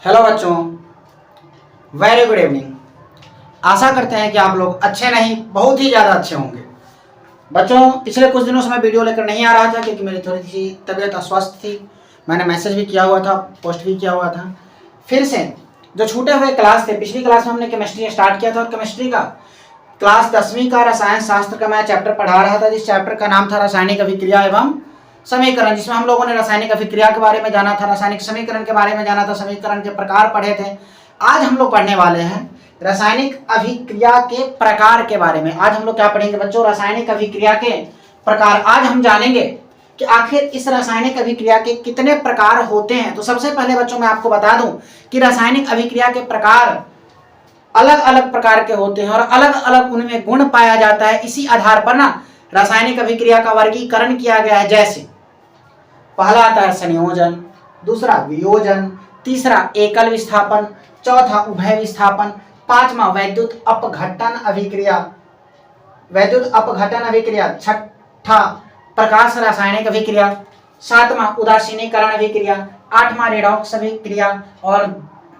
Hello बच्चों, very good evening. आशा करते हैं कि आप लोग अच्छे नहीं बहुत ही ज़्यादा अच्छे होंगे। बच्चों, पिछले कुछ दिनों से मैं वीडियो लेकर नहीं आ रहा था क्योंकि मेरी थोड़ी सी तबीयत अस्वस्थ थी। मैंने मैसेज भी किया हुआ था, पोस्ट भी किया हुआ था। फिर से जो छूटे हुए क्लास थे, पिछली क्लास में हमने केमिस्ट्री स्टार्ट किया था और केमिस्ट्री का क्लास 10वीं का रसायन शास्त्र का मैं चैप्टर पढ़ा रहा था, जिस चैप्टर का नाम था रासायनिक अभिक्रिया एवं समीकरण, जिसमें हम लोगों ने रासायनिक अभिक्रिया के बारे में जाना था, रासायनिक समीकरण के बारे में जाना था, समीकरण के प्रकार पढ़े थे। आज हम लोग पढ़ने वाले हैं रासायनिक अभिक्रिया के प्रकार के बारे में। आज हम लोग क्या पढ़ेंगे बच्चों? रासायनिक अभिक्रिया के प्रकार। आज हम जानेंगे कि आखिर इस रासायनिक अभिक्रिया के कितने प्रकार होते हैं। तो सबसे पहले बच्चों मैं आपको बता दूं कि रासायनिक अभिक्रिया के प्रकार अलग अलग प्रकार के होते हैं और अलग अलग उनमें गुण पाया जाता है। इसी आधार पर ना रासायनिक अभिक्रिया का वर्गीकरण किया गया है। जैसे पहला आता है संयोजन, दूसरा वियोजन, तीसरा एकल विस्थापन, चौथा उभय विस्थापन, पांचवा वैद्युत अपघटन अभिक्रिया, छठा प्रकाश रासायनिक अभिक्रिया, सातवां उदासीनीकरण अभिक्रिया, आठवां रेडॉक्स अभिक्रिया। और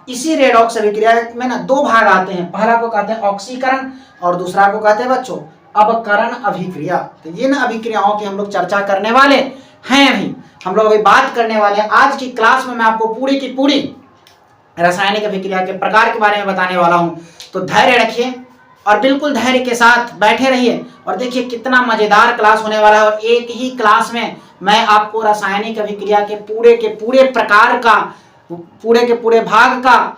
इसी रेडॉक्स अभिक्रिया में ना दो भाग आते हैं। पहला को कहते हैं ऑक्सीकरण और दूसरा को कहते हैं बच्चों अवकरण अभिक्रिया। तो इन अभिक्रियाओं की हम लोग चर्चा करने वाले हैं। अभी हम लोग अभी बात करने वाले हैं। आज की क्लास में मैं आपको पूरी की पूरी रासायनिक अभिक्रिया के प्रकार के बारे में बताने वाला हूं। तो धैर्य रखिए और बिल्कुल धैर्य के साथ बैठे रहिए और देखिए कितना मजेदार क्लास होने वाला है। और एक ही क्लास में मैं आपको रासायनिक अभिक्रिया के पूरे प्रकार का, पूरे के पूरे भाग का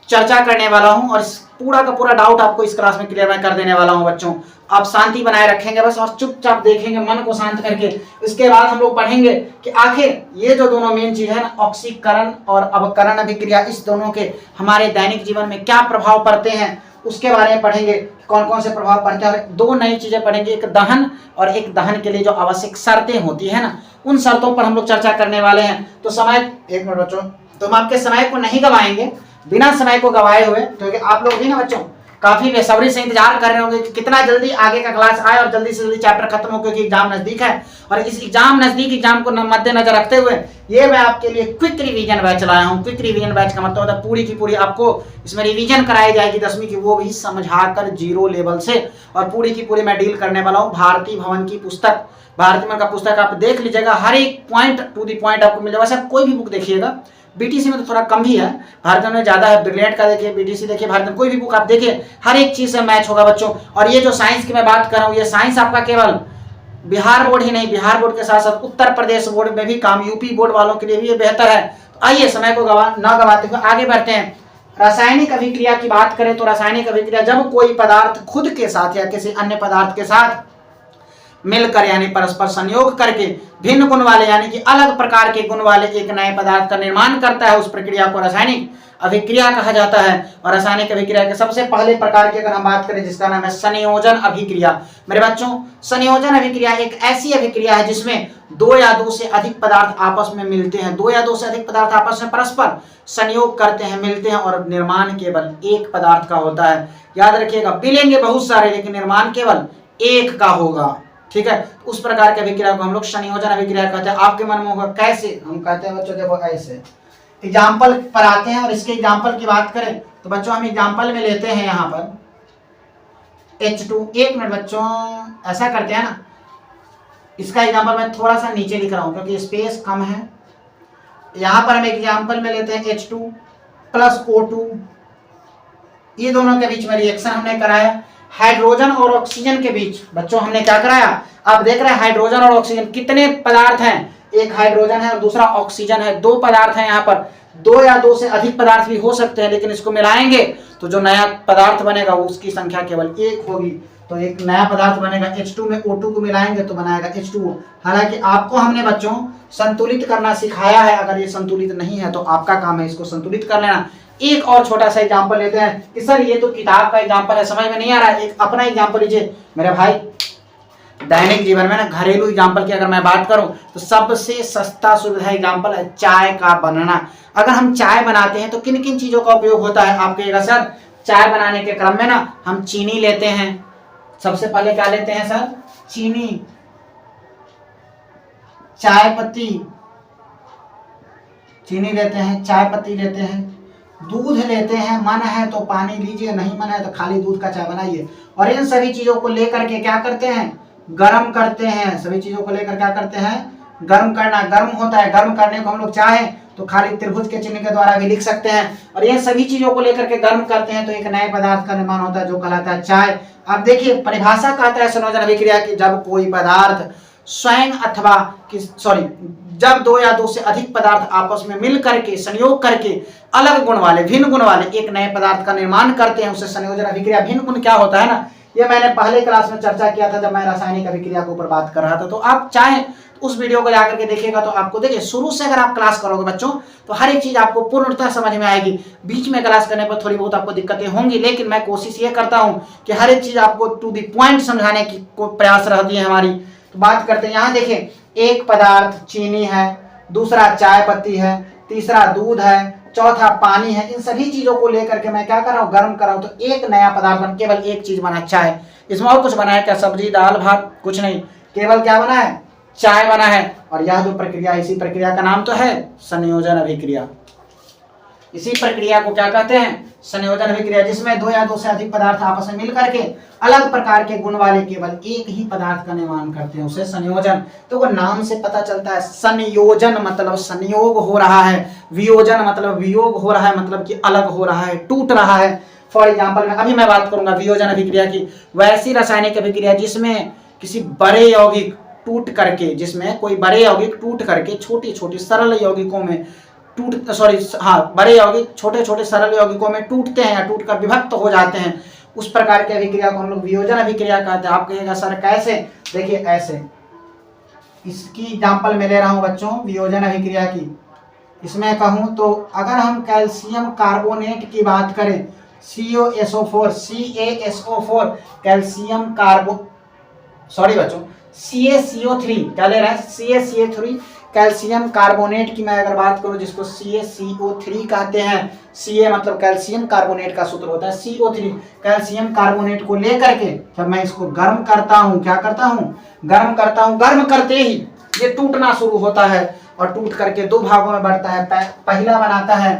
चर्चा करने वाला हूं और पूरा का पूरा डाउट आपको इस क्लास में क्लियर मैं कर देने वाला हूं। बच्चों आप शांति बनाए रखेंगे बस और चुपचाप देखेंगे, मन को शांत करके। इसके बाद हम लोग पढ़ेंगे कि आखिर ये जो दोनों मेन चीज है ना, ऑक्सीकरण और अवकरण अभिक्रिया, इस दोनों के हमारे दैनिक जीवन में क्या प्रभाव पड़ते हैं उसके बारे में पढ़ेंगे। कौन कौन से प्रभाव पड़ते हैं और दो नई चीजें पढ़ेंगे, एक दहन और एक दहन के लिए जो आवश्यक शर्तें होती है ना, उन शर्तों पर हम लोग चर्चा करने वाले हैं। तो समय, एक मिनट बच्चों, तो हम आपके समय को नहीं गवाएंगे, बिना समय को गवाए हुए, क्योंकि आप लोग भी ना बच्चों काफी बेसब्री से इंतजार कर रहे होंगे कि कितना जल्दी आगे का क्लास आए और जल्दी से जल्दी चैप्टर खत्म हो, क्योंकि एग्जाम नजदीक है। और इस एग्जाम को मद्देनजर रखते हुए ये मैं आपके लिए क्विक रिवीजन बैच लाया हूँ। क्विक रिवीजन बैच का मतलब होता है पूरी की पूरी आपको इसमें रिवीजन कराई जाएगी 10वीं की, वो भी समझाकर जीरो लेवल से। और पूरी की पूरी मैं डील करने वाला हूँ भारती भवन की पुस्तक, भारती भवन का पुस्तक आप देख लीजिएगा, हर एक पॉइंट टू दी पॉइंट आपको मिल जाएगा। वैसे आप कोई भी बुक देखिएगा, बीटीसी में तो थोड़ा कम ही है, भारत में ज्यादा है। ब्रिलियंट का देखिए, बीटीसी देखिए, भारत में कोई भी बुक आप देखिए हर एक चीज से मैच होगा बच्चों। और ये जो साइंस की मैं बात कर रहा हूँ, ये साइंस आपका केवल बिहार बोर्ड ही नहीं, बिहार बोर्ड के साथ साथ उत्तर प्रदेश बोर्ड में भी काम, यूपी बोर्ड वालों के लिए भी ये बेहतर है। तो आइए समय को न गवाते हुए आगे बढ़ते हैं। रासायनिक अभिक्रिया की बात करें तो रासायनिक अभिक्रिया जब कोई पदार्थ खुद के साथ या किसी अन्य पदार्थ के साथ मिलकर यानी परस्पर संयोग करके भिन्न गुण वाले यानी कि अलग प्रकार के गुण वाले एक नए पदार्थ का निर्माण करता है, उस प्रक्रिया को रासायनिक अभिक्रिया कहा जाता है। और रासायनिक अभिक्रिया के सबसे पहले प्रकार की अगर हम बात करें जिसका नाम है संयोजन अभिक्रिया। मेरे बच्चों, संयोजन अभिक्रिया एक ऐसी अभिक्रिया है जिसमें दो या दो से अधिक पदार्थ आपस में मिलते हैं, दो या दो से अधिक पदार्थ आपस में परस्पर संयोग करते हैं, मिलते हैं और निर्माण केवल एक पदार्थ का होता है। याद रखिएगा, मिलेंगे बहुत सारे लेकिन निर्माण केवल एक का होगा, ठीक है। उस प्रकार के अभिक्रिया को हम लोग संयोजन अभिक्रिया कहते हैं। आपके मन में होगा कैसे? हम कहते हैं बच्चों देखो ऐसे। एग्जाम्पल पर आते हैं और इसके एग्जाम्पल की बात करें तो बच्चों हम एग्जाम्पल में लेते हैं यहाँ पर H2। एक मिनट बच्चों, ऐसा करते हैं ना, इसका एग्जाम्पल मैं थोड़ा सा नीचे लिख रहा हूँ क्योंकि स्पेस कम है। यहाँ पर हम एग्जाम्पल में लेते हैं H2 प्लस O2, ये दोनों के बीच में रिएक्शन हमने कराया। हाइड्रोजन और ऑक्सीजन के बीच बच्चों हमने क्या कराया? आप देख रहे हैं हाइड्रोजन और ऑक्सीजन कितने पदार्थ हैं, एक हाइड्रोजन है और दूसरा ऑक्सीजन है, दो पदार्थ हैं। यहाँ पर दो या दो से अधिक पदार्थ भी हो सकते हैं, लेकिन इसको मिलाएंगे तो जो नया पदार्थ बनेगा उसकी संख्या केवल एक होगी। तो एक नया पदार्थ बनेगा, H2 में O2 को मिलाएंगे तो बनाएगा H2O। हालांकि आपको हमने बच्चों संतुलित करना सिखाया है, अगर ये संतुलित नहीं है तो आपका काम है इसको संतुलित कर लेना। एक और छोटा सा एग्जांपल लेते हैं कि सर ये तो किताब का एग्जांपल है, समझ में नहीं आ रहा है, एक अपना एग्जांपल लीजिए। मेरे भाई, दैनिक जीवन में ना घरेलू एग्जांपल की अगर मैं बात करूं तो सबसे सस्ता सुविधा एग्जांपल है चाय का बनना। अगर हम चाय बनाते हैं तो किन किन चीजों का उपयोग होता है? आप कहिएगा सर चाय बनाने के क्रम में ना हम चीनी लेते हैं, सबसे पहले क्या लेते हैं सर? चीनी, चाय पत्ती, चीनी लेते हैं, चाय पत्ती लेते हैं, दूध लेते हैं, मन है तो पानी लीजिए, नहीं मन है तो खाली दूध का चाय बनाइए। और इन सभी चीजों को लेकर के क्या करते हैं, गर्म करते हैं। सभी चीजों को लेकर क्या करते हैं, गर्म करना। गर्म होता है, गर्म करने को हम लोग चाहें तो खाली त्रिभुज के चिन्ह के द्वारा भी लिख सकते हैं। और ये सभी चीजों को लेकर के गर्म करते हैं तो एक नए पदार्थ का निर्माण होता है जो कहलाता है चाय। अब देखिए परिभाषा कहता है संयोजन अभिक्रिया की, जब कोई पदार्थ स्वयं अथवा जब दो या दो से अधिक पदार्थ आपस में मिल करके संयोग करके अलग गुण वाले, भिन्न गुण वाले एक नए पदार्थ का निर्माण करते हैं, उसे संयोजन अभिक्रिया। भिन्न गुण क्या होता है ना, ये मैंने पहले क्लास में चर्चा किया था जब मैं रासायनिक अभिक्रिया के ऊपर बात कर रहा था। तो आप चाहें उस वीडियो को जाकर के देखिएगा तो आपको देखिए शुरू से अगर आप क्लास करोगे बच्चों तो हर एक चीज आपको पूर्णतः समझ में आएगी। बीच में क्लास करने पर थोड़ी बहुत आपको दिक्कतें होंगी, लेकिन मैं कोशिश ये करता हूं कि हर एक चीज आपको टू द पॉइंट समझाने की प्रयास रहती है हमारी। तो बात करते हैं, यहाँ देखिए एक पदार्थ चीनी है, दूसरा चाय पत्ती है, तीसरा दूध है, चौथा पानी है। इन सभी चीजों को लेकर के मैं क्या कर रहा हूँ, गर्म कर रहा हूँ तो एक नया पदार्थ बन, केवल एक चीज बना चाय। इसमें और कुछ बना है क्या, सब्जी दाल भात कुछ नहीं, केवल क्या बना है, चाय बना है। और यह जो प्रक्रिया, इसी प्रक्रिया का नाम तो है संयोजन अभिक्रिया। इसी प्रक्रिया को क्या कहते हैं, संयोजन अभिक्रिया, जिसमें दो या दो से अधिक पदार्थ आपस में मिल करके अलग प्रकार के गुण वाले केवल एक ही पदार्थ का निर्माण करते हैं, उसे संयोजन। तो वो नाम से पता चलता है, संयोजन मतलब संयोग हो रहा है, वियोजन मतलब वियोग हो रहा है, मतलब कि अलग हो रहा है, टूट रहा है। फॉर एग्जाम्पल में अभी मैं बात करूंगा वियोजन अभिक्रिया की, वैसी रासायनिक अभिक्रिया जिसमें किसी बड़े यौगिक टूट करके, जिसमें कोई बड़े यौगिक टूट करके छोटी छोटी सरल यौगिकों में बड़े यौगिक छोटे छोटे सरल यौगिकों में टूटते हैं या टूटकर विभक्त हो जाते हैं, उस प्रकार की अभिक्रिया को हम लोग वियोजन अभिक्रिया कहते हैं। आप कहिएगा सर कैसे, देखिए ऐसे, इसकी एग्जांपल मैं ले रहा हूं बच्चों वियोजन अभिक्रिया की। इसमें कहूं तो अगर हम कैल्शियम कार्बोनेट की बात करें, CaSO4 कैल्शियम CaCO3 क्या ले रहे हैं, CaCO3 कैल्शियम कार्बोनेट की मैं अगर बात करूं जिसको CaCO3 कहते हैं, Ca मतलब कैल्शियम कार्बोनेट का सूत्र होता है, CO3 कैल्शियम कार्बोनेट को लेकर के जब मैं इसको गर्म करता हूं, क्या करता हूं, गर्म करता हूं, गर्म करते ही ये टूटना शुरू होता है और टूट करके दो भागों में बढ़ता है। पहला बनाता है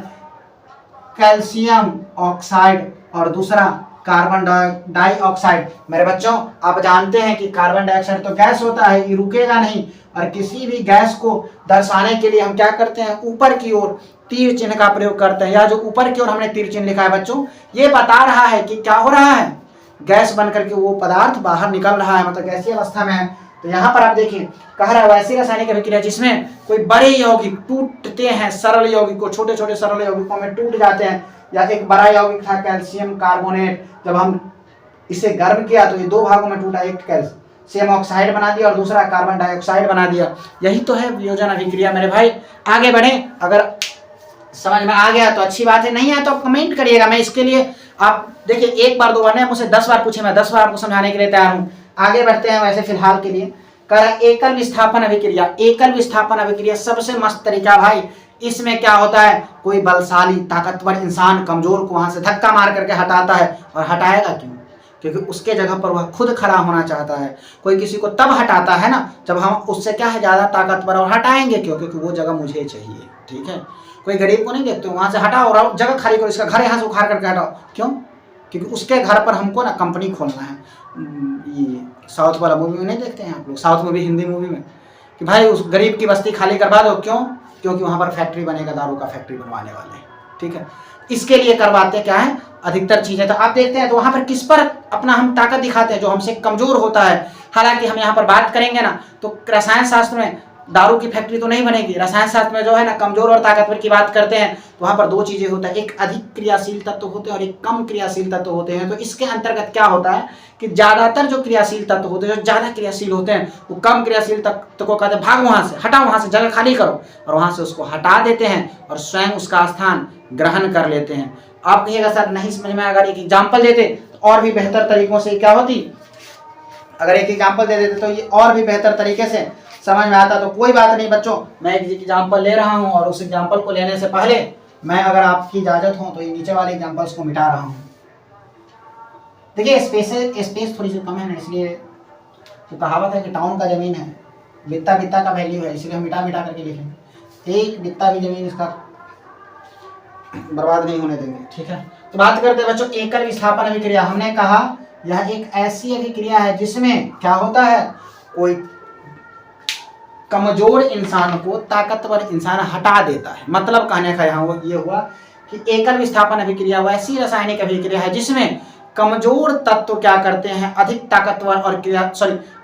कैल्शियम ऑक्साइड और दूसरा कार्बन डाइऑक्साइड। मेरे बच्चों आप जानते हैं कि कार्बन डाइऑक्साइड तो गैस होता है, ये रुकेगा नहीं, और किसी भी गैस को दर्शाने के लिए हम क्या करते हैं, ऊपर की ओर तीर चिन्ह का प्रयोग करते हैं। या जो ऊपर की ओर हमने तीर चिन्ह लिखा है बच्चों, ये बता रहा है कि क्या हो रहा है, गैस बन करके वो पदार्थ बाहर निकल रहा है, मतलब गैसीय अवस्था में है। तो यहाँ पर आप देखिए कह रहा है वैसी रासायनिक अभिक्रिया जिसमें कोई बड़े यौगिक टूटते हैं, सरल यौगिक को छोटे छोटे सरल यौगिकों में टूट जाते हैं। या एक बड़ा यौगिक था कैल्शियम कार्बोनेट, जब हम इसे गर्म किया तो ये दो भागों में टूटा, एक कैल्शियम ऑक्साइड बना दिया और दूसरा कार्बन डाइऑक्साइड बना दिया। यही तो है वियोजन अभिक्रिया। मेरे भाई आगे बढ़े, अगर समझ में आ गया तो अच्छी बात है, नहीं आया तो आप कमेंट करिएगा। मैं इसके लिए आप देखिए एक बार दो बार नहीं, मुझसे 10 बार पूछे, मैं 10 बार आपको समझाने के लिए तैयार हूँ। आगे बढ़ते हैं। वैसे फिलहाल के लिए एकल विस्थापन अभिक्रिया। एकल विस्थापन अभिक्रिया सबसे मस्त तरीका भाई। इसमें क्या होता है, कोई बलशाली ताकतवर इंसान कमजोर को वहां से धक्का मार करके हटाता है, और हटाएगा क्यों, क्योंकि उसके जगह पर वह खुद खड़ा होना चाहता है। कोई किसी को तब हटाता है ना जब हम उससे क्या है ज्यादा ताकतवर, और हटाएंगे क्यों, क्योंकि वो जगह मुझे चाहिए। ठीक है, कोई गरीब को नहीं देखते वहां से हटाओ और जगह खाली करो, इसका घर यहाँ से उखाड़ करके हटाओ, क्यों, क्योंकि उसके घर पर हमको ना कंपनी खोलना है। ये साउथ वाला मूवी में नहीं देखते हैं आप लोग, साउथ मूवी हिंदी मूवी में, कि भाई उस गरीब की बस्ती खाली करवा दो, क्यों, क्योंकि वहां पर फैक्ट्री बनेगा, दारू का फैक्ट्री बनवाने वाले। ठीक है, इसके लिए करवाते क्या है अधिकतर चीजें। तो आप देखते हैं तो वहां पर किस पर अपना हम ताकत दिखाते हैं, जो हमसे कमजोर होता है। हालांकि हम यहाँ पर बात करेंगे ना तो रसायन शास्त्र में दारू की फैक्ट्री तो नहीं बनेगी, रसायन शास्त्र में जो है ना कमजोर और ताकतवर की बात करते हैं तो वहां पर दो चीजें होता है, एक अधिक क्रियाशील तत्व होते हैं और एक कम क्रियाशील तत्व होते हैं। तो इसके अंतर्गत क्या होता है कि ज्यादातर जो क्रियाशील तत्व होते हैं, जो ज्यादा क्रियाशील होते हैं, वो कम क्रियाशील तत्व को कहते हैं भाग वहां से, हटाओ वहां से, जगह खाली करो, और वहां से उसको हटा देते हैं और स्वयं उसका स्थान ग्रहण कर लेते हैं। आप कहिएगा सर नहीं समझ में, अगर एक एग्जाम्पल देते तो और भी बेहतर तरीकों से क्या होती, अगर एक एग्जाम्पल दे देते तो ये और भी बेहतर तरीके से समझ में आता। तो कोई बात नहीं बच्चों, मैं एक एग्जाम्पल ले रहा हूं और उस एग्जाम्पल को लेने से पहले मैं अगर आपकी इजाजत हो तो ये नीचे वाले एग्जाम्पल्स को मिटा रहा हूं। देखिए स्पेस थोड़ी सी कम है ना, इसलिए तो कहावत है कि टाउन का जमीन है, बित्ता बित्ता का वैल्यू है, इसलिए हम मिटा मिटा करके लिखेंगे। एक बित्ता भी जमीन इसका बर्बाद नहीं होने देंगे, ठीक है। तो बात करते हैं बच्चों एकल विस्थापन अभिक्रिया। हमने कहा यह एक ऐसी अभिक्रिया है जिसमें क्या होता है, कोई कमजोर इंसान को ताकतवर इंसान हटा देता है। मतलब कहने का यहाँ ये हुआ कि एकल विस्थापन अभिक्रिया वैसी रासायनिक अभिक्रिया है जिसमें कमजोर तत्व क्या करते हैं, अधिक ताकतवर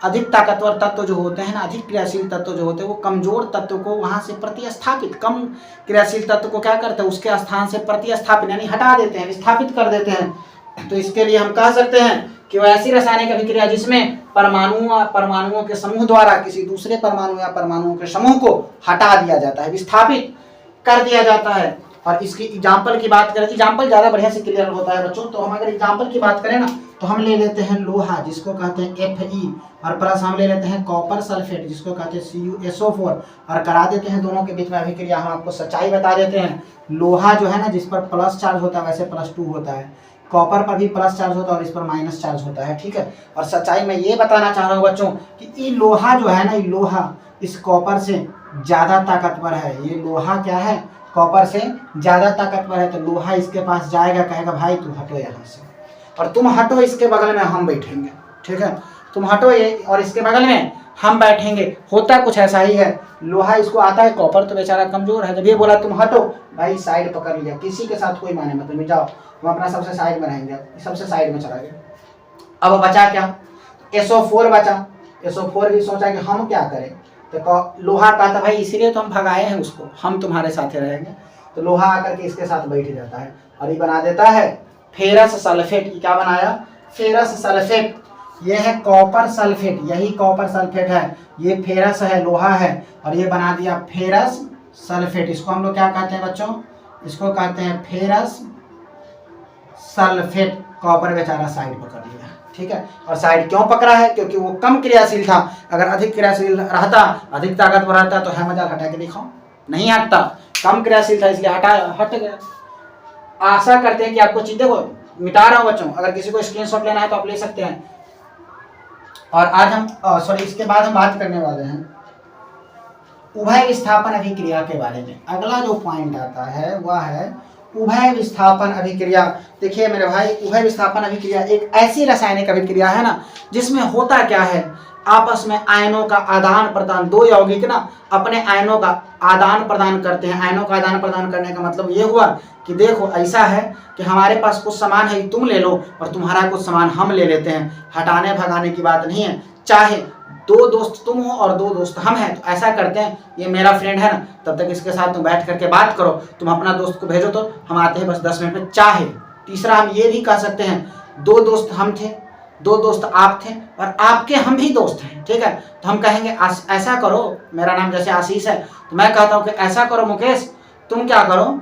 अधिक ताकतवर तत्व जो होते हैं ना, अधिक क्रियाशील तत्व जो होते हैं वो कमजोर तत्व को वहां से प्रतिस्थापित, कम क्रियाशील तत्व को क्या करते हैं, उसके स्थान से प्रतिस्थापित यानी हटा देते हैं, विस्थापित कर देते हैं। तो इसके लिए हम कह सकते हैं कि वह ऐसी रासायनिक अभिक्रिया जिसमें परमाणुओं के समूह द्वारा किसी दूसरे परमाणु या परमाणुओं के समूह को हटा दिया जाता है, विस्थापित कर दिया जाता है। और इसकी एग्जाम्पल की बात करें, एग्जाम्पल ज़्यादा बढ़िया से क्लियर होता है बच्चों। तो हम अगर एग्जाम्पल की बात करें ना तो हम ले लेते हैं लोहा जिसको कहते हैं Fe, और प्लस हम ले लेते हैं कॉपर सल्फेट जिसको कहते हैं CuSO4, और करा देते हैं दोनों के बीच में अभिक्रिया। हम आपको सच्चाई बता देते हैं, लोहा जो है ना जिस पर प्लस चार्ज होता है वैसे +2 होता है, कॉपर पर भी प्लस चार्ज होता है और इस पर माइनस चार्ज होता है, ठीक है। और सच्चाई में ये बताना चाह रहा हूँ बच्चों कि ये लोहा जो है ना, ये लोहा इस कॉपर से ज़्यादा ताकतवर है। ये लोहा क्या है, कॉपर से ज़्यादा ताकतवर है। तो लोहा इसके पास जाएगा, कहेगा भाई तू हटो यहाँ से, और तुम हटो इसके बगल में हम बैठेंगे, ठीक है। तुम हटो ये और इसके बगल में हम बैठेंगे। होता कुछ ऐसा ही है, लोहा इसको आता है, कॉपर तो बेचारा कमजोर है। जब ये बोला तुम हटो, भाई साइड पकड़ लिया, किसी के साथ कोई माने मतलब, जाओ हम अपना सबसे साइड में रहेंगे, सबसे साइड में चला गया। अब बचा क्या, SO4 बचा। SO4 भी सोचा कि हम क्या करें, तो लोहा कहता भाई इसीलिए तो हम भगाए हैं उसको, हम तुम्हारे साथ रहेंगे। तो लोहा आकर के इसके साथ बैठ जाता है और ये बना देता है फेरस सल्फेट। ये क्या बनाया, फेरस सल्फेट। ये है कॉपर सल्फेट, यही कॉपर सल्फेट है, ये फेरस है, लोहा है, और ये बना दिया फेरस सल्फेट। इसको हम लोग क्या कहते हैं बच्चों, इसको कहते हैं फेरस सल्फेट। कॉपर बेचारा साइड पकड़ लिया, ठीक है। और साइड क्यों पकड़ा है, क्योंकि वो कम क्रियाशील था। अगर अधिक क्रियाशील रहता, अधिक ताकतवर रहता तो है मजा, हटा के दिखाओ, नहीं हटता, कम क्रियाशील था इसलिए हट गया। आशा करते हैं कि आपको चीज देखो मिटा रहा हूं बच्चों, अगर किसी को स्क्रीनशॉट लेना है तो आप ले सकते हैं। और आज हम इसके बाद हम बात करने वाले हैं उभय विस्थापन अभिक्रिया के बारे में। अगला जो पॉइंट आता है वह है उभय विस्थापन अभिक्रिया। देखिए मेरे भाई, उभय विस्थापन अभिक्रिया एक ऐसी रासायनिक अभिक्रिया है ना जिसमें होता क्या है, आपस में आयनों का आदान प्रदान, दो यौगिक ना अपने आयनों का आदान प्रदान करते हैं। आयनों का आदान प्रदान करने का मतलब ये हुआ कि देखो ऐसा है कि हमारे पास कुछ सामान है, तुम ले लो, और तुम्हारा कुछ सामान हम ले लेते हैं। हटाने भगाने की बात नहीं है, चाहे दो दोस्त तुम हो और दो दोस्त हम हैं तो ऐसा करते हैं, ये मेरा फ्रेंड है ना, तब तक इसके साथ तुम बैठ करके बात करो, तुम अपना दोस्त को भेजो तो हम आते हैं बस 10 मिनट में। चाहे तीसरा हम ये भी कह सकते हैं, दो दोस्त हम थे, दो दोस्त आप थे, और आपके हम भी दोस्त हैं, ठीक है। तो हम कहेंगे ऐसा करो, मेरा नाम जैसे आशीष है तो मैं कहता हूँ कि ऐसा करो मुकेश, तुम क्या करो,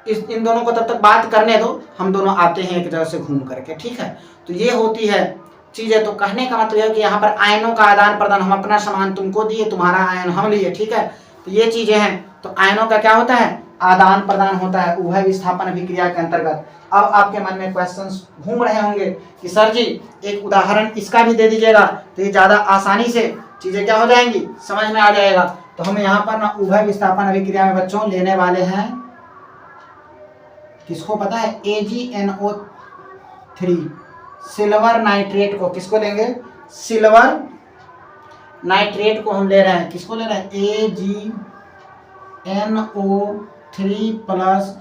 इन दोनों को तब तक बात करने दो, हम दोनों आते हैं एक जगह से घूम करके, ठीक है। तो ये होती है चीजें। तो कहने का मतलब है कि यहाँ पर आयनों का आदान प्रदान, हम अपना सामान तुमको दिए, तुम्हारा आयन हम लिए, ठीक है। तो ये चीजें हैं। तो आयनों का क्या होता है, आदान प्रदान होता है उभय विस्थापन अभिक्रिया के अंतर्गत। अब आपके मन में क्वेश्चंस घूम रहे होंगे कि सर जी एक उदाहरण इसका भी दे दीजिएगा, तो ये ज्यादा आसानी से चीजें क्या हो जाएंगी, समझ में आ जाएगा। तो हम यहाँ पर ना उभय विस्थापन अभिक्रिया में बच्चों लेने वाले हैं, किसको पता है, AgNO3 सिल्वर नाइट्रेट को। किसको लेंगे, सिल्वर नाइट्रेट को हम ले रहे हैं। किसको ले रहे हैं, AgNO3 प्लस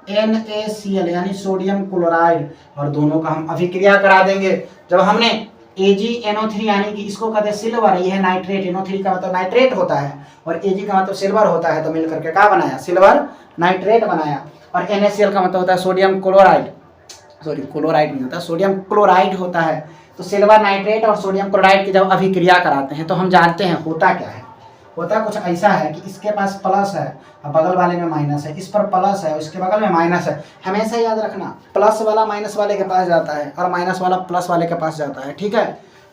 NaCl यानी सोडियम क्लोराइड, और दोनों का हम अभिक्रिया करा देंगे। जब हमने AgNO3 यानी कि इसको कहते हैं सिल्वर, ये है नाइट्रेट, NO3 का मतलब नाइट्रेट होता है और Ag का मतलब सिल्वर होता है, तो मिलकर के क्या बनाया, सिल्वर नाइट्रेट बनाया। और NaCl का मतलब होता है सोडियम क्लोराइड, सॉरी क्लोराइड नहीं होता, सोडियम क्लोराइड होता है। तो सिल्वर नाइट्रेट और सोडियम क्लोराइड की जब अभिक्रिया कराते हैं तो हम जानते हैं होता क्या है, होता कुछ ऐसा है कि इसके पास प्लस है और बगल वाले में माइनस है, इस पर प्लस है और इसके बगल में माइनस है। हमेशा याद रखना, प्लस वाला माइनस वाले के पास जाता है और माइनस वाला प्लस वाले के पास जाता है, ठीक है।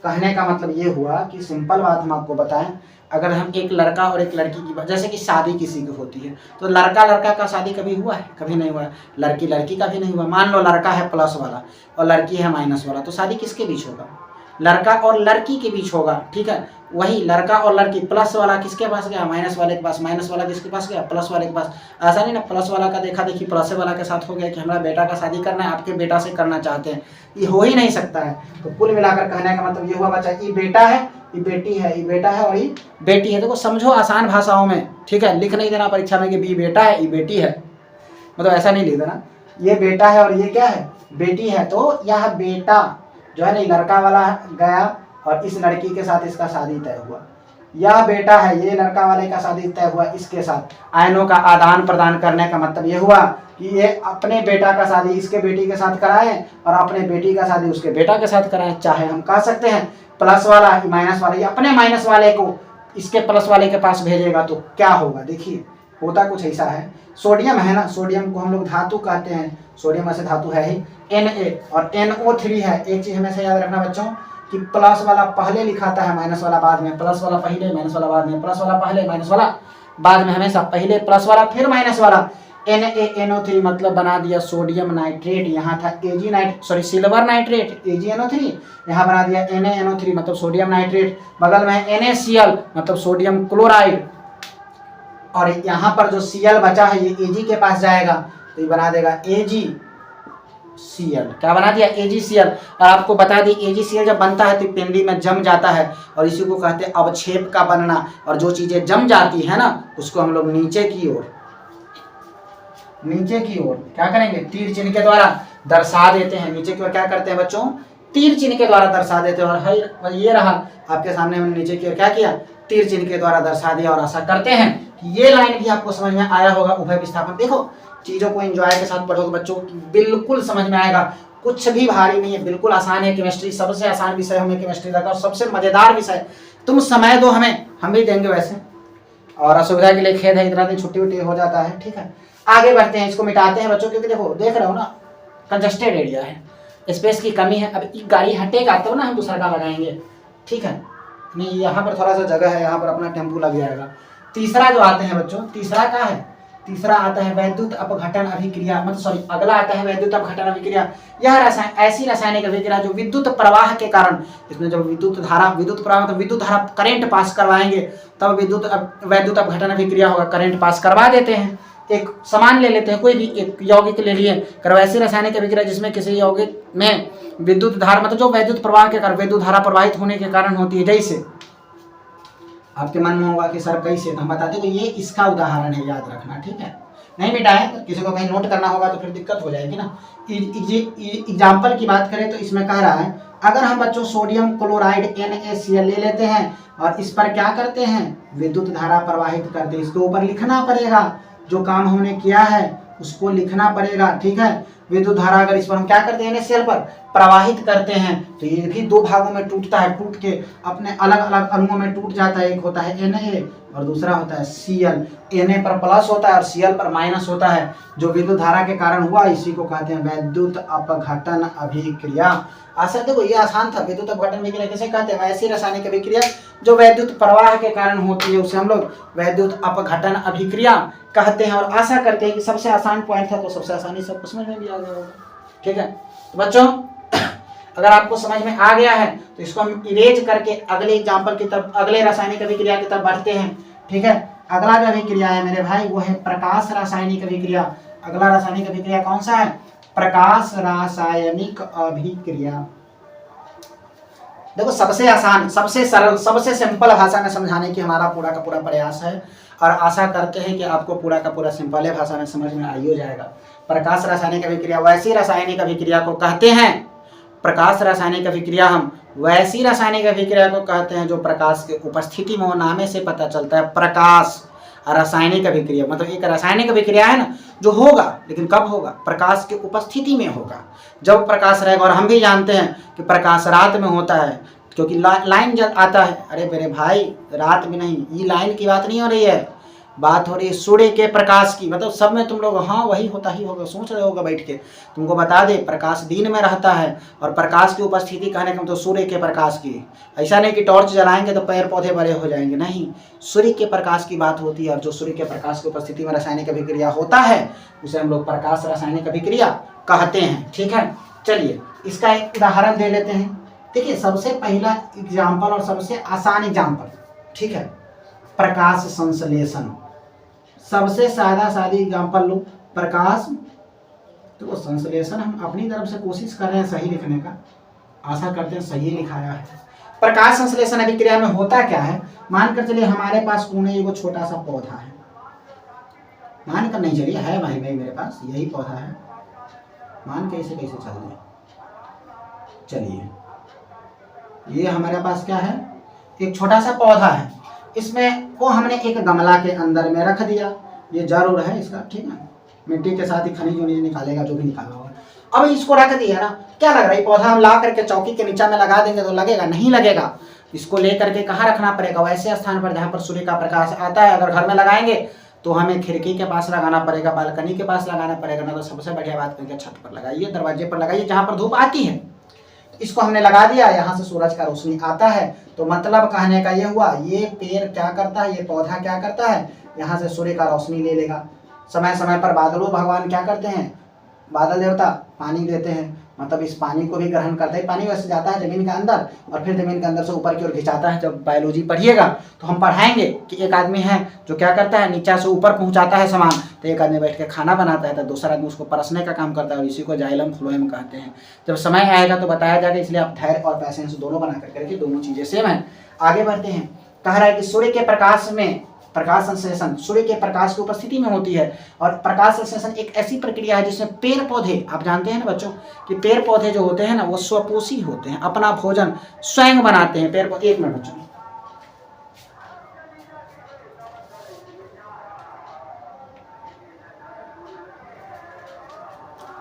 कहने का मतलब ये हुआ कि सिंपल बात हम आपको बताएं, अगर हम एक लड़का और एक लड़की की, जैसे कि शादी किसी की होती है तो लड़का लड़का का शादी कभी हुआ है, कभी नहीं हुआ है। लड़की लड़की का भी नहीं हुआ। मान लो लड़का है प्लस वाला और लड़की है माइनस वाला, तो शादी किसके बीच होगा, लड़का और लड़की के बीच होगा, ठीक है। वही लड़का और लड़की, प्लस वाला किसके पास गया, माइनस वाले के पास, माइनस वाला किसके पास गया, प्लस वाले के पास। ऐसा नहीं ना प्लस वाला का देखा देखी प्लस वाला के साथ हो गया कि हमारा बेटा का शादी करना है, आपके बेटा से करना चाहते हैं, ये हो ही नहीं सकता है। तो कुल मिलाकर कहने का मतलब ये हुआ बच्चा, ये बेटा है, ये बेटी है, ये बेटा है और ये बेटी है। देखो समझो आसान भाषाओं में, ठीक है, लिख नहीं देना परीक्षा में कि ये बेटा है ये बेटी है, मतलब ऐसा नहीं लिख देना, ये बेटा है और ये क्या है, बेटी है। तो यह बेटा जो है ना लड़का वाला गया और इस लड़की के साथ इसका शादी तय हुआ। यह बेटा है, ये लड़का वाले का शादी तय हुआ इसके साथ। आयनों का आदान प्रदान करने का मतलब ये हुआ कि ये अपने बेटा का शादी इसके बेटी के साथ कराएं और अपने बेटी का शादी उसके बेटा के साथ कराएं। चाहे हम कह सकते हैं प्लस वाला माइनस वाला, ये अपने माइनस वाले को इसके प्लस वाले के पास भेजेगा तो क्या होगा, देखिए होता कुछ ऐसा है। सोडियम है ना, सोडियम को हम लोग धातु कहते हैं, सोडियम ऐसे धातु है ही, Na और NO3 है। एक चीज हमेशा याद रखना बच्चों कि प्लस वाला पहले लिखाता है, माइनस वाला बाद में, प्लस वाला पहले माइनस वाला बाद में, प्लस वाला पहले माइनस वाला बाद में, हमेशा पहले प्लस वाला फिर माइनस वाला। NaNO3 मतलब बना दिया सोडियम नाइट्रेट, यहाँ था सिल्वर नाइट्रेट AgNO3, यहाँ बना दिया NaNO3 मतलब सोडियम नाइट्रेट, बगल में NaCl मतलब सोडियम क्लोराइड, और यहाँ पर जो Cl बचा है ये Ag के पास जाएगा तो ये बना देगा AgCl। क्या बना दिया, AgCl। और आपको बता दी AgCl जब बनता है तो पिंडी में जम जाता है और इसी को कहते हैं अवक्षेप का बनना। और जो चीजें जम जाती है ना उसको हम लोग नीचे की ओर क्या करेंगे, तीर चिन्ह के द्वारा दर्शा देते हैं। नीचे की ओर क्या करते हैं बच्चों, तीर चिन्ह के द्वारा दर्शा देते हैं। और ये रहा आपके सामने हमने नीचे की ओर क्या किया, तीर चिन्ह के द्वारा दर्शा दिया। और आशा करते हैं कि ये लाइन भी आपको समझ में आया होगा। उभय विस्थापन, देखो चीजों को एंजॉय के साथ पढ़ोगे बच्चों बिल्कुल समझ में आएगा, कुछ भी भारी नहीं है, बिल्कुल आसान है। केमिस्ट्री सबसे आसान विषय हमें केमिस्ट्री लगा और सबसे मजेदार विषय। तुम समय दो हमें, हम भी देंगे वैसे, और असुविधा के लिए खेद है, इतना दिन छुट्टी वुट्टी हो जाता है, ठीक है। आगे बढ़ते हैं, इसको मिटाते हैं बच्चों, क्योंकि देखो देख रहे हो ना कंजस्टेड एरिया है, स्पेस की कमी है। अब एक गाड़ी हटेगा तब ना हम दूसरा का लगाएंगे, ठीक है। नहीं यहाँ पर थोड़ा सा जगह है, यहाँ पर अपना टेम्पू लग जाएगा। तीसरा जो आते हैं बच्चों, तीसरा क्या है, तीसरा आता है वैद्युत अपघटन अभिक्रिया, मतलब सॉरी अगला आता है वैद्युत अपघटन अभिक्रिया। यह ऐसी रासायनिक अभिक्रिया जो विद्युत प्रवाह के कारण, इसमें जब विद्युत प्रवाह मतलब विद्युत धारा करंट पास करवाएंगे तब वैद्युत अपघटन अभिक्रिया होगा। करंट पास करवा देते हैं, एक समान ले लेते हैं, कोई भी एक यौगिक ले लिए, ऐसी रासायनिक अभिक्रिया जिसमें किसी यौगिक में विद्युत धारा मतलब जो वैद्युत प्रवाह के कारण विद्युत धारा प्रवाहित होने के कारण होती है। जैसे आपके मन में होगा कि सर कैसे, तो हम बताते हैं, तो ये इसका उदाहरण है, याद रखना, ठीक है। नहीं बेटा है, किसी को कहीं नोट करना होगा तो फिर दिक्कत हो जाएगी ना। एग्जाम्पल की बात करें तो इसमें कह रहा है, अगर हम बच्चों सोडियम क्लोराइड NaCl ले लेते हैं और इस पर क्या करते हैं, विद्युत धारा प्रवाहित करते हैं, इसके ऊपर लिखना पड़ेगा, जो काम हमने किया है उसको लिखना पड़ेगा, ठीक है। विद्युत धारा अगर इस पर हम क्या करते हैं, NaCl पर प्रवाहित करते हैं तो ये भी दो भागों में टूटता है, टूट के अपने अलग अलग अणुओं में टूट जाता है। एक होता है Na और दूसरा होता है Cl। Na पर प्लस होता है और Cl पर माइनस होता है, जो विद्युत धारा के कारण हुआ, इसी को कहते हैं वैद्युत अपघटन अभिक्रिया। आशा देखो ये आसान था, विद्युत अपघटन अभिक्रिया किसे कहते हैं, ऐसी रासायनिक अभिक्रिया जो वैद्युत प्रवाह के कारण होती है उसे हम लोग वैद्युत अपघटन अभिक्रिया कहते हैं। और आशा करते हैं कि सबसे आसान पॉइंट था तो सबसे आसानी सबको समझ में भी आ गया होगा, ठीक है। तो बच्चों अगर आपको समझ में आ गया है तो इसको हम इरेज करके अगले एग्जाम्पल की तरफ, अगले रासायनिक अभिक्रिया की तरफ बढ़ते हैं, ठीक है। अगला जो अभिक्रिया है मेरे भाई वो है प्रकाश रासायनिक अभिक्रिया। अगला रासायनिक अभिक्रिया कौन सा है, प्रकाश रासायनिक अभिक्रिया। देखो सबसे आसान, सबसे सरल, सबसे सिंपल भाषा में समझाने की हमारा पूरा का पूरा प्रयास है और आशा करते हैं कि आपको पूरा का पूरा सिंपल भाषा में समझ में आ ही जाएगा। प्रकाश रासायनिक अभिक्रिया वैसी रासायनिक अभिक्रिया को कहते हैं, प्रकाश रासायनिक अभिक्रिया हम वैसी रासायनिक अभिक्रिया को कहते हैं जो प्रकाश के उपस्थिति में हो, नामे से पता चलता है। प्रकाश रासायनिक अभिक्रिया मतलब एक रासायनिक अभिक्रिया है ना जो होगा, लेकिन कब होगा, प्रकाश के उपस्थिति में होगा, जब प्रकाश रहेगा। और हम भी जानते हैं कि प्रकाश रात में होता है, क्योंकि लाइन जब आता है, अरे मेरे भाई रात में नहीं, ये लाइन की बात नहीं हो रही है, बात हो रही है सूर्य के प्रकाश की। मतलब सब में तुम लोग हाँ वही होता ही होगा, सोच रहे होगा बैठ के। तुमको बता दे प्रकाश दिन में रहता है और प्रकाश की उपस्थिति कहने का मतलब सूर्य के प्रकाश की। ऐसा नहीं कि टॉर्च जलाएंगे तो पेड़ पौधे बड़े हो जाएंगे, नहीं, सूर्य के प्रकाश की बात होती है। और जो सूर्य के प्रकाश की उपस्थिति में रासायनिक अभिक्रिया होता है उसे हम लोग प्रकाश रासायनिक अभिक्रिया कहते हैं, ठीक है। चलिए इसका एक उदाहरण दे लेते हैं, देखिए सबसे पहला एग्जाम्पल और सबसे आसान एग्जाम्पल, ठीक है, प्रकाश संश्लेषण। सबसे सादी एग्जाम्पल लो, प्रकाश, तो संश्लेषण हम अपनी तरफ से कोशिश कर रहे हैं सही लिखने का, आशा करते हैं सही लिखाया है। प्रकाश संश्लेषण अभिक्रिया में होता क्या है, मानकर चलिए हमारे पास कोने एगो छोटा सा पौधा है, मानकर नहीं चलिए है भाई मेरे पास यही पौधा है, मान के इसे कैसे चल रहे, चलिए ये हमारे पास क्या है, एक छोटा सा पौधा है, इसमें को हमने एक गमला के अंदर में रख दिया, ये जड़ है इसका, ठीक है, मिट्टी के साथ ही खनिज उनिज निकालेगा जो भी निकाला होगा। अब इसको रख दिया ना, क्या लग रहा है पौधा हम ला करके चौकी के नीचे में लगा देंगे तो लगेगा, नहीं लगेगा। इसको लेकर के कहाँ रखना पड़ेगा, वैसे स्थान पर जहाँ पर सूर्य का प्रकाश आता है। अगर घर में लगाएंगे तो हमें खिड़की के पास लगाना पड़ेगा, बालकनी के पास लगाना पड़ेगा, ना तो सबसे बढ़िया बात करके छत पर लगाइए, दरवाजे पर लगाइए जहाँ पर धूप आती है। इसको हमने लगा दिया, यहाँ से सूरज का रोशनी आता है, तो मतलब कहने का ये हुआ, ये पेड़ क्या करता है, ये पौधा क्या करता है, यहाँ से सूर्य का रोशनी ले लेगा। समय समय पर बादलों भगवान क्या करते हैं, बादल देवता पानी देते हैं, मतलब इस पानी को भी ग्रहण करता है। पानी वैसे जाता है जमीन के अंदर और फिर जमीन के अंदर से ऊपर की ओर खिंचाता है। जब बायोलॉजी पढ़िएगा तो हम पढ़ाएंगे कि एक आदमी है जो क्या करता है, नीचे से ऊपर पहुंचाता है सामान, तो एक आदमी बैठ के खाना बनाता है, तो दूसरा आदमी उसको परसने का काम करता है, और इसी को जाइलम फ्लोएम कहते हैं। जब समय आएगा तो बताया जाएगा, इसलिए आप धैर्य और पैसेंस दोनों बना कर रखिए, दोनों चीजें सेम है। आगे बढ़ते हैं, कह रहा है कि सूर्य के प्रकाश में प्रकाश संश्लेषण सूर्य के प्रकाश की उपस्थिति में होती है। और प्रकाश संश्लेषण एक ऐसी प्रक्रिया है जिसमें पेड़ पौधे, आप जानते हैं ना बच्चों कि पेड़ पौधे जो होते हैं ना वो स्वपोषी होते हैं, अपना भोजन स्वयं बनाते हैं पेड़ पौधे। एक मिनट बच्चों,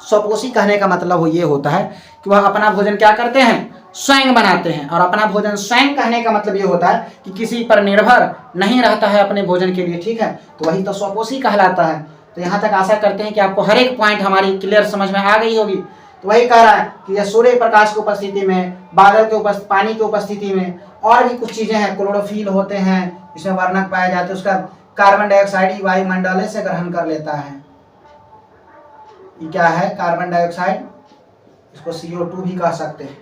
स्वपोषी कहने का मतलब ये होता है कि वह अपना भोजन क्या करते हैं, स्वयं बनाते हैं। और अपना भोजन स्वयं कहने का मतलब ये होता है कि किसी पर निर्भर नहीं रहता है अपने भोजन के लिए, ठीक है, तो वही तो स्वपोषी कहलाता है। तो यहाँ तक आशा करते हैं कि आपको हर एक पॉइंट हमारी क्लियर समझ में आ गई होगी। तो वही कह रहा है कि यह सूर्य प्रकाश की उपस्थिति में, बादल के उपस्थिति, पानी की उपस्थिति में, और भी कुछ चीजें हैं, क्लोरोफिल होते हैं, इसमें वर्णक पाए जाते हैं, उसका कार्बन डाइऑक्साइड वायुमंडल से ग्रहण कर लेता है। ये क्या है, कार्बन डाइऑक्साइड, इसको CO2 भी कह सकते हैं।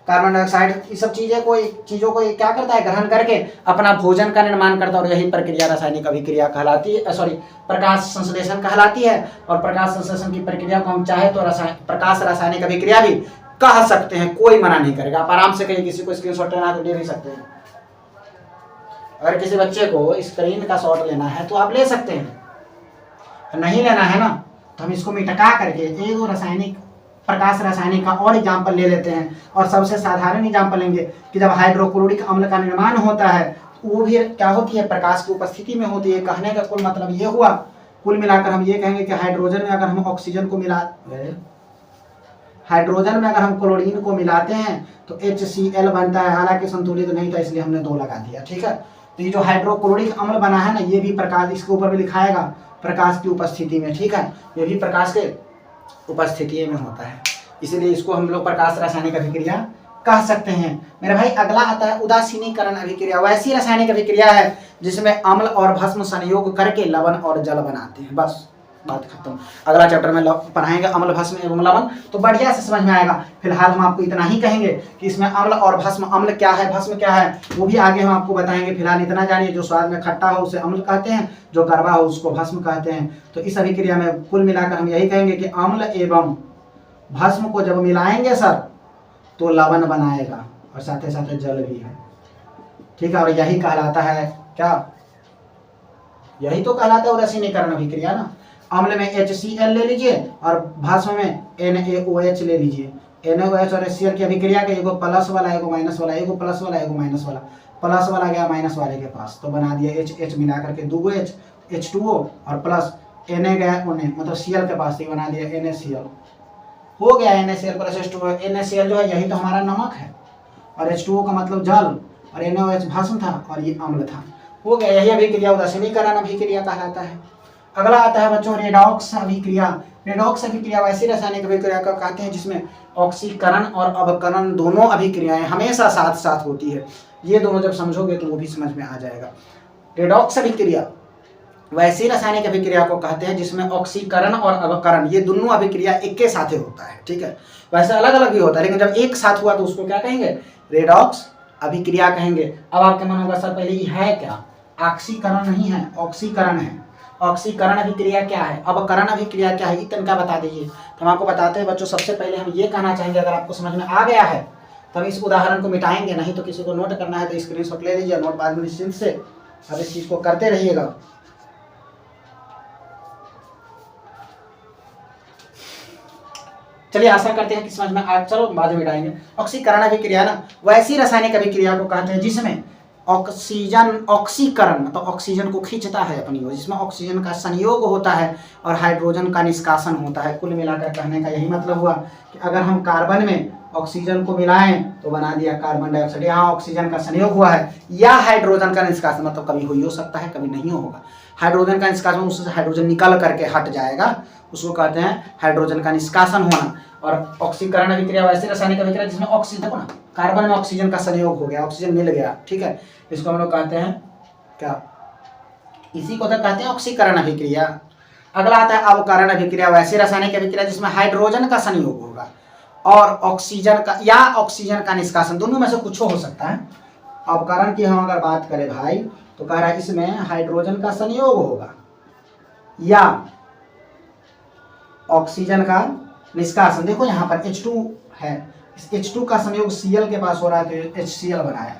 कार्बन डाइऑक्साइड ये सब चीजों को क्या करता है, ग्रहण करके अपना भोजन का निर्माण करता है। और यही प्रक्रिया रासायनिक अभिक्रिया कहलाती है, सॉरी प्रकाश संश्लेषण कहलाती है। और प्रकाश संश्लेषण की प्रक्रिया को हम चाहे तो प्रकाश रासायनिक अभिक्रिया भी कह सकते हैं, कोई मना नहीं करेगा। आप आराम से कहीं किसी को स्क्रीनशॉट लेना तो ले भी सकते हैं। अगर किसी बच्चे को स्क्रीन का शॉट लेना है तो आप ले सकते हैं, नहीं लेना है ना तो हम इसको मिटका करके एक रासायनिक प्रकाश रासायनिक का और एग्जाम्पल ले लेते हैं। और सबसे साधारण एग्जाम्पल लेंगे कि जब हाइड्रोक्लोरिक अम्ल का निर्माण होता है तो वो भी क्या होती है, प्रकाश की उपस्थिति में होती है। कहने का कुल मतलब ये हुआ, कुल मिलाकर हम ये कहेंगे कि हाइड्रोजन में अगर हम ऑक्सीजन को हाइड्रोजन में अगर हम क्लोरीन को मिलाते हैं तो HCl बनता है। हालांकि संतुलित नहीं था इसलिए हमने 2 लगा दिया, ठीक है। तो ये जो हाइड्रोक्लोरिक अम्ल बना है ना, ये भी प्रकाश, इसके ऊपर भी लिखाएगा प्रकाश की उपस्थिति में, ठीक है, ये भी प्रकाश के उपस्थिति में होता है, इसीलिए इसको हम लोग प्रकाश रासायनिक अभिक्रिया कह सकते हैं। मेरे भाई अगला आता है उदासीनीकरण अभिक्रिया। वैसी रासायनिक अभिक्रिया है जिसमें अम्ल और भस्म संयोग करके लवण और जल बनाते हैं। बस बात खत्म। अगला चैप्टर में पढ़ाएंगे अम्ल भस्म एवं लवण, तो बढ़िया से समझ में आएगा। फिलहाल हम आपको इतना ही कहेंगे कि इसमें अम्ल और भस्म, अम्ल क्या है भस्म क्या है वो भी आगे हम आपको बताएंगे। फिलहाल इतना जानिए, जो स्वाद में खट्टा हो उसे अम्ल कहते हैं, जो कड़वा हो उसको भस्म कहते हैं। तो इस अभिक्रिया में कुल मिलाकर हम यही कहेंगे कि अम्ल एवं भस्म को जब मिलाएंगे सर तो लवण बनाएगा और साथ ही साथ जल भी है, ठीक है। और यही कहलाता है क्या, यही तो कहलाता है उदासीनीकरण अभिक्रिया ना। अम्ल में HCl ले लीजिए और भस्म में NaOH ले लीजिए। NaOH और HCl की अभिक्रिया के एगो प्लस वाला एगो माइनस वाला, एगो प्लस वाला एगो माइनस वाला, प्लस वाला गया माइनस वाले के पास तो बना दिया H मिला करके 2 H H2O और प्लस Na गया उन्हें, मतलब Cl के पास बना दिया NaCl, हो गया NaCl प्लस H2O। NaCl जो है यही तो हमारा नमक है और H2O का मतलब जल और NaOH भस्म था और ये अम्ल था, हो गया। यही अभिक्रिया उदासीनीकरण अभिक्रिया कहलाता है। अगला आता है बच्चों रेडॉक्स अभिक्रिया। रेडॉक्स अभिक्रिया वैसी रासायनिक अभिक्रिया को कहते हैं जिसमें ऑक्सीकरण और अवकरण दोनों अभिक्रियाएं हमेशा साथ साथ होती है। ये दोनों जब समझोगे तो वो भी समझ में आ जाएगा। रेडॉक्स अभिक्रिया वैसी रासायनिक अभिक्रिया को कहते हैं जिसमें ऑक्सीकरण और अवकरण ये दोनों अभिक्रिया एक के साथ होता है, ठीक है। वैसे अलग अलग भी होता है, लेकिन जब एक साथ हुआ तो उसको क्या कहेंगे, रेडॉक्स अभिक्रिया कहेंगे। अब आपके मन होगा सर पहले ये है क्या, ऑक्सीकरण नहीं है, ऑक्सीकरण है। ऑक्सीकरण अभिक्रिया क्या है, अवकरण अभिक्रिया क्या है, इतना बता दीजिए। तो हम आपको बताते हैं बच्चों, सबसे पहले हम ये कहना चाहेंगे, अगर आपको समझ में आ गया है तब इस उदाहरण को मिटाएंगे, नहीं तो किसी को नोट करना है तो स्क्रीनशॉट ले लीजिए, नोट बाद में निश्चिंत से अब इस चीज को करते रहिएगा। चलिए आशा करते हैं कि समझ में आ, चलो बाद में मिटाएंगे। ऑक्सीकरण अभिक्रिया ना वैसी रासायनिक अभिक्रिया को कहते हैं जिसमें ऑक्सीकरण मतलब ऑक्सीजन को खींचता है अपनी ओर, जिसमें ऑक्सीजन का संयोग होता है और हाइड्रोजन का निष्कासन होता है। कुल मिलाकर कहने का यही मतलब हुआ कि अगर हम कार्बन में ऑक्सीजन को मिलाएं तो बना दिया कार्बन डाइऑक्साइड, यहाँ ऑक्सीजन का संयोग हुआ है, या हाइड्रोजन का निष्कासन, मतलब कभी हो सकता है कभी नहीं होगा। हाइड्रोजन का निष्कासन, उससे हाइड्रोजन निकल करके हट जाएगा, उसको कहते हैं हाइड्रोजन का निष्कासन होना। और ऑक्सीकरण अभिक्रिया वैसे रासायनिक अभिक्रिया जिसमें ऑक्सीजन, देखो ना कार्बन में ऑक्सीजन का संयोग हो गया, ऑक्सीजन मिल गया, ठीक है, इसको हम लोग कहते हैं क्या, इसी को तो कहते हैं ऑक्सीकरण अभिक्रिया। अगला आता है अवकरण अभिक्रिया, वैसे रासायनिक अभिक्रिया जिसमें हाइड्रोजन का संयोग होगा और ऑक्सीजन का या ऑक्सीजन का निष्कासन, दोनों में से कुछ हो सकता है। अवकरण की हम अगर बात करें भाई तो कह रहा है इसमें हाइड्रोजन का संयोग होगा या ऑक्सीजन का निष्कासन। देखो यहाँ पर H2 है, इस H2 का संयोग Cl के पास हो रहा है तो HCl बनाया।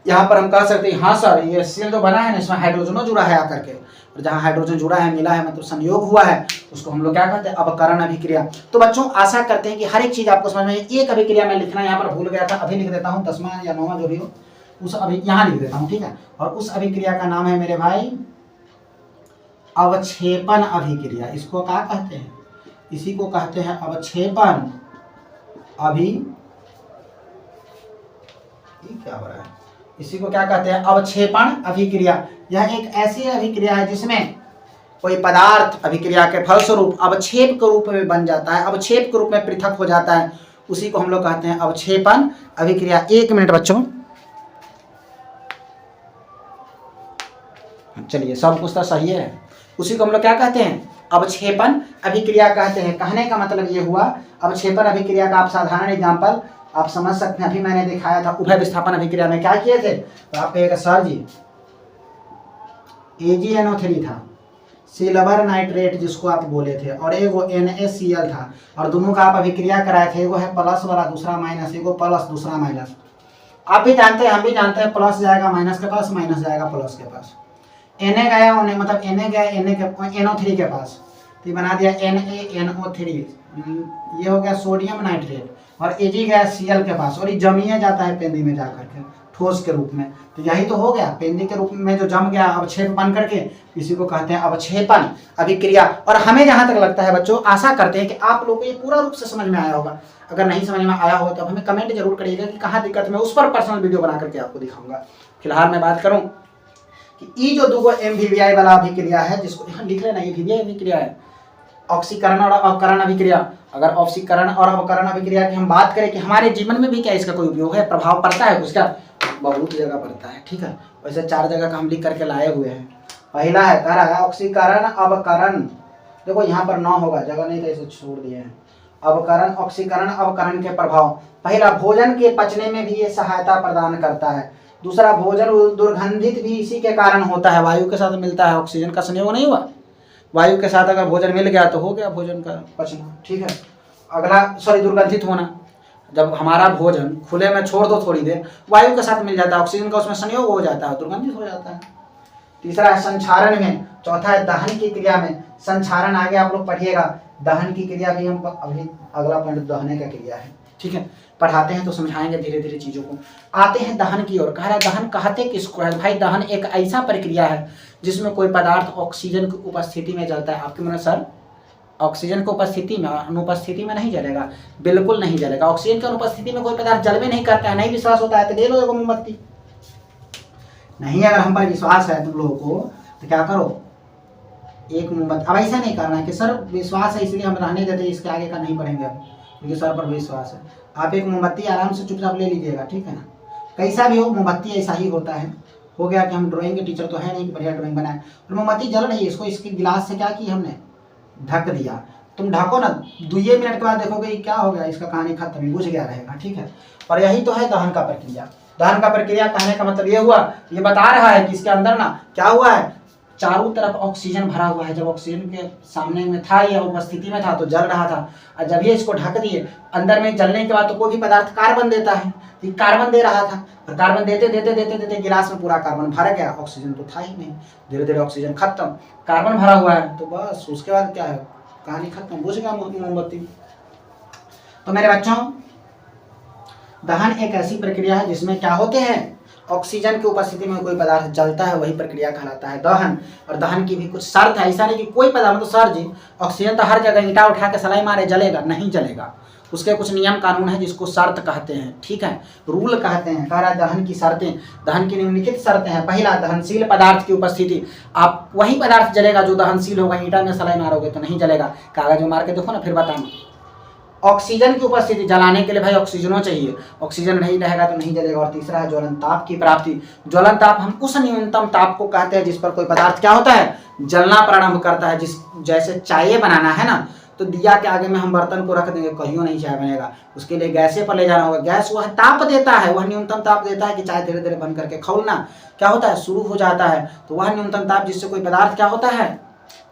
यहाँ पर हम कह सकते हैं हाँ सर ये HCl जो बना है ना इसमें हाइड्रोजन जुड़ा है आकर के, और जहाँ हाइड्रोजन जुड़ा है मिला है मतलब संयोग हुआ है, उसको हम लोग क्या कहते हैं, अवकरण अभिक्रिया। तो बच्चों आशा करते हैं कि हर एक चीज आपको समझ में। एक अभिक्रिया मैं लिखना यहाँ पर भूल गया था, अभी लिख देता हूँ, 10वां या 9वां जो भी हो, उस अभी यहाँ लिख देता हूँ, ठीक है। और उस अभिक्रिया का नाम है मेरे भाई अवक्षेपण अभिक्रिया। इसको क्या कहते हैं, इसी को कहते हैं अवक्षेपण क्या हो रहा है, इसी को क्या कहते हैं, अवक्षेपण अभिक्रिया। यह एक ऐसी अभिक्रिया है जिसमें कोई पदार्थ अभिक्रिया के फलस्वरूप अवक्षेप के रूप में बन जाता है, अवक्षेप के रूप में पृथक हो जाता है, उसी को हम लोग कहते हैं अवक्षेपण अभिक्रिया। 1 मिनट बच्चों, चलिए सब कुछ तो सही है, उसी को हम लोग क्या कहते हैं, अवक्षेपण अभिक्रिया कहते हैं। कहने का मतलब ये हुआ, अवक्षेपण अभिक्रिया का आप साधारण एग्जांपल आप समझ सकते हैं, अभी मैंने दिखाया था उभय विस्थापन अभिक्रिया में क्या किए थे, तो आप कहेगा सर जी AgNO3 था, सिल्वर नाइट्रेट जिसको आप बोले थे, और एगो NaCl था, और दोनों का आप अभिक्रिया कराए थे, एगो है प्लस वाला दूसरा माइनस, एगो प्लस दूसरा माइनस। आप भी जानते हैं हम भी जानते हैं, प्लस जाएगा माइनस के पास, माइनस जाएगा प्लस के पास। Na गया मतलब Na गया NO3 के पास, तो ये बना दिया NaNO3, ये हो गया सोडियम नाइट्रेट, और Ag गया Cl के पास, और ये जमिए जाता है पेंदी में जाकर के ठोस के रूप में। तो यही तो हो गया, पेंदी के रूप में जो जम गया अवक्षेप बन करके, इसी को कहते हैं अवक्षेपण अभिक्रिया। और हमें जहां तक लगता है बच्चों, आशा करते हैं कि आप लोगों को ये पूरा रूप से समझ में आया होगा। अगर नहीं समझ में आया होगा तो हमें कमेंट जरूर करिएगा कि कहाँ दिक्कत, मैं उस पर पर्सनल वीडियो बना करके आपको दिखाऊंगा। फिलहाल मैं बात करूँ कि ये जो दूगो MVVI वाला अभिक्रिया है, जिसको यहाँ लिख लेना, ये VVI अभिक्रिया है, ऑक्सीकरण और अवकरण अभिक्रिया। अगर ऑक्सीकरण और अवकरण अभिक्रिया की हम बात करें कि हमारे जीवन में भी क्या इसका कोई उपयोग है, प्रभाव पड़ता है उसका, बहुत जगह पड़ता है, ठीक है। वैसे 4 जगह का हम लिख करके लाए हुए हैं। पहला है कह रहा है ऑक्सीकरण अवकरण, देखो यहाँ पर 9 होगा, जगह नहीं था इसे छोड़ दिए हैं। अवकरण, ऑक्सीकरण अवकरण के प्रभाव, पहला भोजन के पचने में भी ये सहायता प्रदान करता है। दूसरा भोजन दुर्गंधित भी इसी के कारण होता है, वायु के साथ मिलता है, ऑक्सीजन का संयोग नहीं हुआ, वायु के साथ अगर भोजन मिल गया तो हो गया भोजन का पचना, ठीक है। अगला दुर्गंधित होना, जब हमारा भोजन खुले में छोड़ दो थोड़ी देर, वायु के साथ मिल जाता है, ऑक्सीजन का उसमें संयोग हो जाता है, दुर्गंधित हो जाता है। तीसरा है संक्षारण में, चौथा है दहन की क्रिया में। संक्षारण आगे आप लोग पढ़िएगा, दहन की क्रिया भी हम अभी अगला पॉइंट दहने का क्रिया है, ठीक है। पढ़ाते हैं तो समझाएंगे धीरे धीरे चीजों को। आते हैं दहन की ओर, कह रहा है दहन कहते किसको है भाई, दहन एक ऐसा प्रक्रिया है जिसमें कोई पदार्थ ऑक्सीजन की उपस्थिति में जलता है। आपके मन सर ऑक्सीजन की उपस्थिति में, अनुपस्थिति में नहीं जलेगा, बिल्कुल नहीं जलेगा। ऑक्सीजन की अनुपस्थिति में कोई पदार्थ जल भी नहीं करता है। नहीं विश्वास होता है तो ले लो एगो मोमबत्ती। नहीं अगर हम पर विश्वास है तुम लोगों को तो क्या करो, एक मोमबत्ती। अब ऐसा नहीं करना है कि सर विश्वास है इसलिए हम रहने देते, इसके आगे का नहीं पढ़ेंगे अब क्योंकि सर पर विश्वास है। आप एक मोमबत्ती आराम से चुपचाप ले लीजिएगा, ठीक है ना। कैसा भी हो मोमबत्ती ऐसा ही होता है, हो गया कि हम ड्राइंग के टीचर तो है नहीं कि बढ़िया ड्राइंग बनाए। और मोमबत्ती जल रही है, इसको इसके गिलास से क्या किया हमने, ढक दिया। तुम ढको ना, 2 मिनट के बाद देखोगे क्या हो गया, इसका कहानी खत्म, बुझ गया रहेगा, ठीक है। और यही तो है दहन का प्रक्रिया। दहन का प्रक्रिया कहने का मतलब ये हुआ, ये बता रहा है कि इसके अंदर ना क्या हुआ है, चारों तरफ ऑक्सीजन भरा हुआ है। जब ऑक्सीजन के सामने में था या उपस्थिति में था तो जल रहा था, और जब ये इसको ढक दिए, अंदर में जलने के बाद तो कोई भी पदार्थ कार्बन देता है, ये कार्बन दे रहा था, और कार्बन देते देते देते देते गिलास में पूरा कार्बन भर गया, ऑक्सीजन तो था ही नहीं, धीरे धीरे ऑक्सीजन खत्म, कार्बन भरा हुआ है, तो बस उसके बाद क्या है, कहानी खत्म, बुझ गया मोमबत्ती। तो मेरे बच्चों, दहन एक ऐसी प्रक्रिया है जिसमें क्या होते हैं, ऑक्सीजन की उपस्थिति में कोई पदार्थ जलता है, वही प्रक्रिया कहलाता है दहन। और दहन की भी कुछ शर्त है, ऐसा नहीं कि कोई पदार्थ, मतलब सर जी ऑक्सीजन तो हर जगह ईंटा उठा के सलाई मारे जलेगा, नहीं जलेगा, उसके कुछ नियम कानून है जिसको शर्त कहते हैं, ठीक है, रूल कहते हैं। कह रहा है दहन की शर्तें, दहन की निम्नलिखित शर्तें हैं। पहला, दहनशील पदार्थ की उपस्थिति, आप वही पदार्थ जलेगा जो दहनशील होगा, ईंटा में सलाई मारोगे तो नहीं जलेगा, कागज में मार के देखो ना फिर बताना। ऑक्सीजन की उपस्थिति, जलाने के लिए भाई ऑक्सीजनो चाहिए, ऑक्सीजन नहीं रहेगा तो नहीं जलेगा। और तीसरा है ज्वलन ताप की प्राप्ति। ज्वलन ताप हम उस न्यूनतम ताप को कहते हैं जिस पर कोई पदार्थ क्या होता है, जलना प्रारंभ करता है। जैसे चाय बनाना है ना, तो दिया के आगे में हम बर्तन को रख देंगे, कहियो नहीं चाय बनेगा, उसके लिए गैसे पर ले जाना होगा। गैस वह ताप देता है, वह न्यूनतम ताप देता है कि चाय धीरे धीरे बन करके खौलना क्या होता है, शुरू हो जाता है। तो वह न्यूनतम ताप जिससे कोई पदार्थ क्या होता है,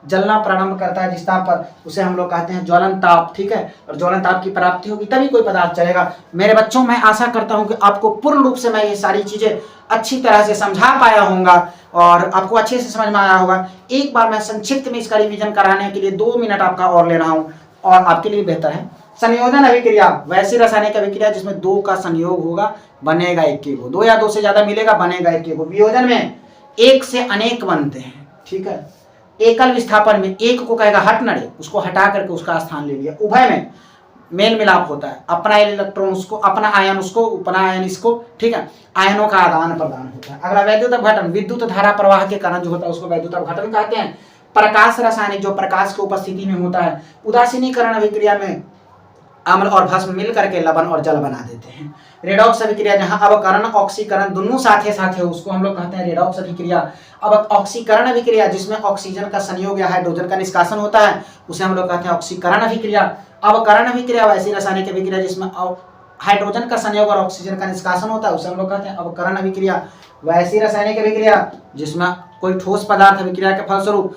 जलना प्रारंभ करता है, जिस ताप पर, उसे हम लोग कहते हैं ज्वलन ताप, ठीक है। और ज्वलन ताप की प्राप्ति होगी तभी कोई पदार्थ चलेगा। मेरे बच्चों, मैं आशा करता हूं कि आपको पूर्ण रूप से मैं ये सारी चीजें अच्छी तरह से समझा पाया होऊंगा और आपको अच्छे से समझ में आया होगा। एक बार मैं संक्षिप्त में इसका रिवीजन कराने के लिए 2 मिनट आपका और ले रहा हूं, और आपके लिए बेहतर है। संयोजन अभिक्रिया, वैसी रासायनिक अभिक्रिया जिसमें 2 का संयोग होगा, बनेगा 1 के गो, 2 या 2 से ज्यादा मिलेगा, बनेगा 1 के गो। वियोजन में 1 से अनेक बनते हैं, ठीक है। एकल विस्थापन में 1 को कहेगा हट नड़े, उसको हटा करके उसका स्थान ले लिया। उभय में मेल मिलाप होता है, अपना इलेक्ट्रॉन उसको, अपना आयन उसको, अपना आयन इसको, ठीक है, आयनों का आदान प्रदान होता है। अगला वैद्युत अपघटन, विद्युत धारा प्रवाह के कारण जो होता है उसको वैद्युत अपघटन कहते हैं। प्रकाश रासायनिक, जो प्रकाश की उपस्थिति में होता है। उदासीनीकरण अभिक्रिया में अम्ल और भस्म मिल करके लवण और जल बना देते हैं। रेडॉक्स अभिक्रिया, जहां अवकरण ऑक्सीकरण दोनों साथे साथे हो, उसको हम लोग कहते हैं रेडॉक्स अभिक्रिया। अब ऑक्सीकरण अभिक्रिया जिसमें ऑक्सीजन का संयोग या हाइड्रोजन का निष्कासन होता है, उसे हम लोग कहते हैं ऑक्सीकरण अभिक्रिया। अवकरण अभिक्रिया वैसी रासायनिक अभिक्रिया जिसमें हाइड्रोजन का संयोग और ऑक्सीजन का निष्कासन होता है, उसे हम लोग कहते हैं अवकरण अभिक्रिया। वैसी रासायनिक अभिक्रिया जिसमें कोई ठोस पदार्थ अभिक्रिया के फलस्वरूप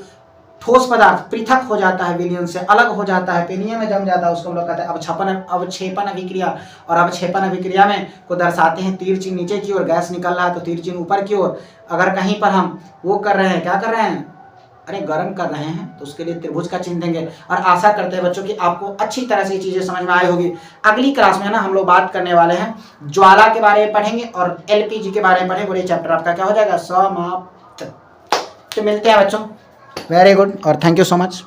ठोस पदार्थ पृथक हो जाता है, विलयन से अलग हो जाता है, पेनिया में जम जाता है, उसको हम लोग कहते हैं अवक्षेपण अभिक्रिया। और अवक्षेपण अभिक्रिया में को दर्शाते हैं, तीर चिन्ह नीचे की ओर, गैस निकल रहा है तो तीर चिन्ह ऊपर की ओर। अगर कहीं पर हम वो कर रहे हैं, क्या कर रहे हैं, अरे गर्म कर रहे हैं, तो उसके लिए त्रिभुज का चिन्ह देंगे। और आशा करते हैं बच्चों कि आपको अच्छी तरह से चीजें समझ में आई होगी। अगली क्लास में ना हम लोग बात करने वाले हैं ज्वाला के बारे में पढ़ेंगे और एलपीजी के बारे में पढ़ेंगे, और ये चैप्टर आपका क्या हो जाएगा, समाप्त। तो मिलते हैं बच्चों, वेरी गुड और थैंक यू सो मच।